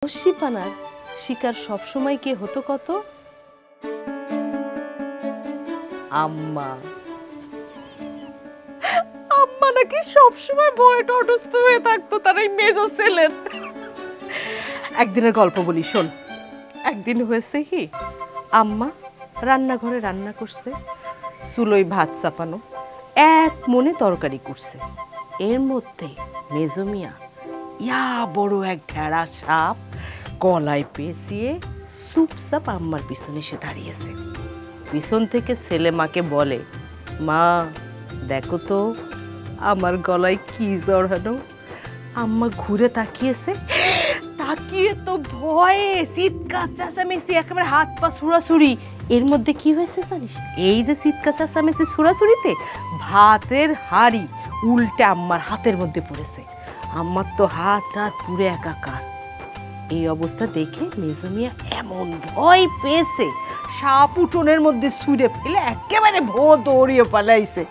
দস্যিপানার শিকার সবসময় কে হতো কত? আম্মা। আম্মা নাকি সবসময় ভয়ে তটস্থ হয়ে থাকতো তার এই মেজো ছেলের। একদিনের গল্প বলি শোন। একদিন হয়েছে কি, আম্মা রান্নাঘরে রান্না করছে, চুলোয় ভাত চাপানো, এক মনে তরকারি করছে। এর মধ্যে মেজো মিয়া ইয়া বড় এক ঢেড়া সাপ গলায় পেঁচিয়ে চুপচাপ আম্মার পিছনে এসে দাঁড়িয়েছে। পিছন থেকে ছেলে মাকে বলে, মা দেখো তো আমার গলায় কি জড়ানো। আম্মা ঘুরে তাকিয়েছে, তাকিয়ে তো ভয়ে চিৎকার চেঁচামেচি, একেবারে হাত পা ছুড়াছুড়ি। এর মধ্যে কি হয়েছে জানিস? এই যে চিৎকার চেঁচামেচি ছুড়াছুড়িতে ভাতের হাঁড়ি উল্টে আম্মার হাতের মধ্যে পড়েছে। আম্মার তো হাত টাত পুরে একাকার। এই অবস্থা দেখে মেজো মিয়া এমন ভয় পেয়েছে, সাপ উঠোনের মধ্যে ছুঁড়ে ফেলে একেবারে ভো দৌড়িয়ে পালাইছে।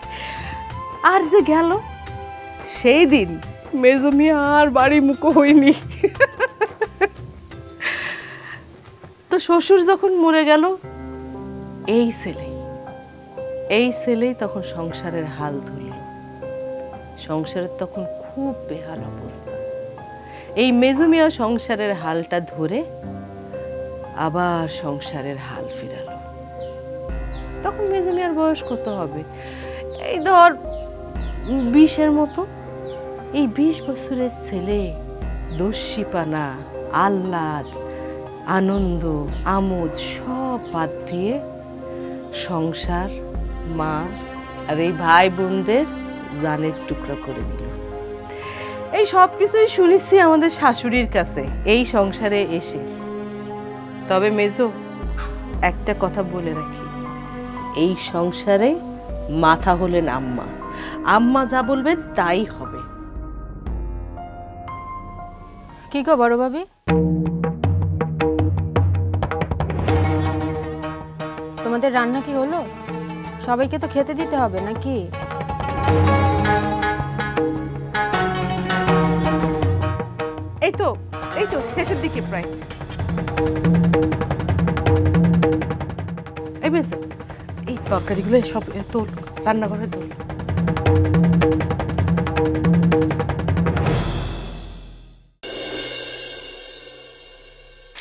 আর যে গেল সেই দিন মেজো মিয়া আর বাড়ি মুখো হয়নি। তো শ্বশুর যখন মরে গেল, এই ছেলেই তখন সংসারের হাল ধরল। সংসারের তখন খুব বেহাল অবস্থা। এই মেজো মিয়া সংসারের হালটা ধরে আবার সংসারের হাল ফিরালো। তখন মেজো মিয়ার বয়স কত হবে? এই ধর 20-এর মতো। এই 20 বছরের ছেলে দস্যিপানা, আহ্লাদ, আনন্দ, আমোদ সব বাদ দিয়ে সংসার, মা আর এই ভাই বোনদের জানের টুকরা করে দিল। এই সব কিছুই শুনেছি আমাদের শাশুড়ির কাছে এই সংসারে এসে। তবে মেজো, একটা কথা বলে রাখি, এই সংসারে মাথা হলেন আম্মা। আম্মা যা বলবেন তাই হবে। কি গো বড় ভাবি, তোমাদের রান্না কি হলো? সবাইকে তো খেতে দিতে হবে নাকি? এই তো শেষের দিকে প্রায়। এই মেজো, এই তরকারিগুলো সব তোর রান্নাঘরে তোর।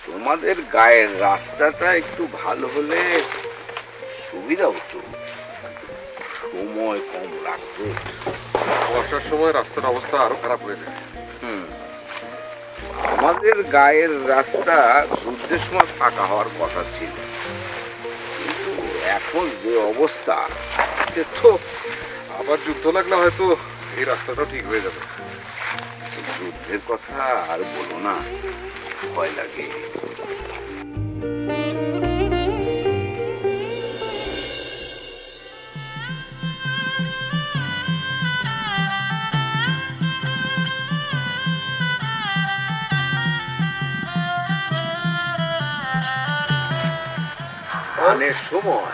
তোমাদের গায়ের রাস্তাটা একটু ভালো হলে সুবিধা হতো, সময় কম লাগতো। বর্ষার সময় রাস্তার অবস্থা আরো খারাপ হয়ে যায়। আমাদের গায়ের রাস্তা যুদ্ধের সময় ফাঁকা হওয়ার কথা ছিল, কিন্তু এখন যে অবস্থা, তো আবার যুদ্ধ লাগলে হয়তো এই রাস্তাটাও ঠিক হয়ে যাবে। যুদ্ধের কথা আর বলো না, ভয় লাগে। ধানের সময়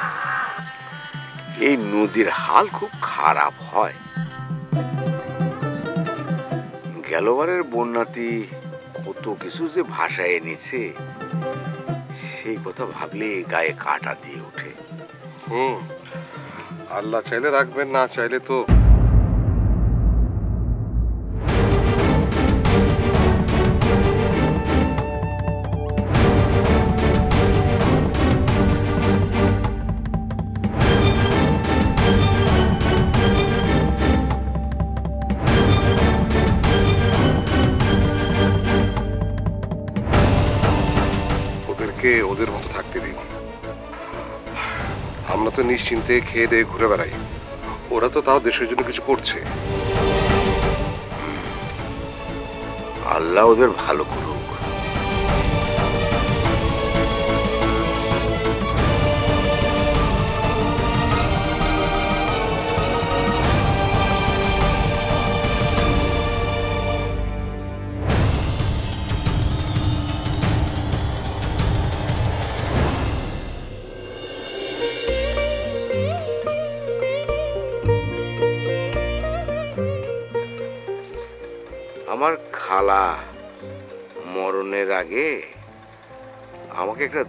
এই নদীর হাল খুব খারাপ হয়। গেলবারের বন্যাতি কত কিছু যে ভাষায় এনেছে, সেই কথা ভাবলে গায়ে কাঁটা দিয়ে ওঠে। আল্লাহ চাইলে রাখবেন, না চাইলে তো। ওদের মতো থাকতে দিন। আমরা তো নিশ্চিন্তে খেয়ে দিয়ে ঘুরে বেড়াই, ওরা তো তাও দেশের জন্য কিছু করছে। আল্লাহ ওদের ভালো করুক। আমার খালা মরণের আগে আমাকে একটা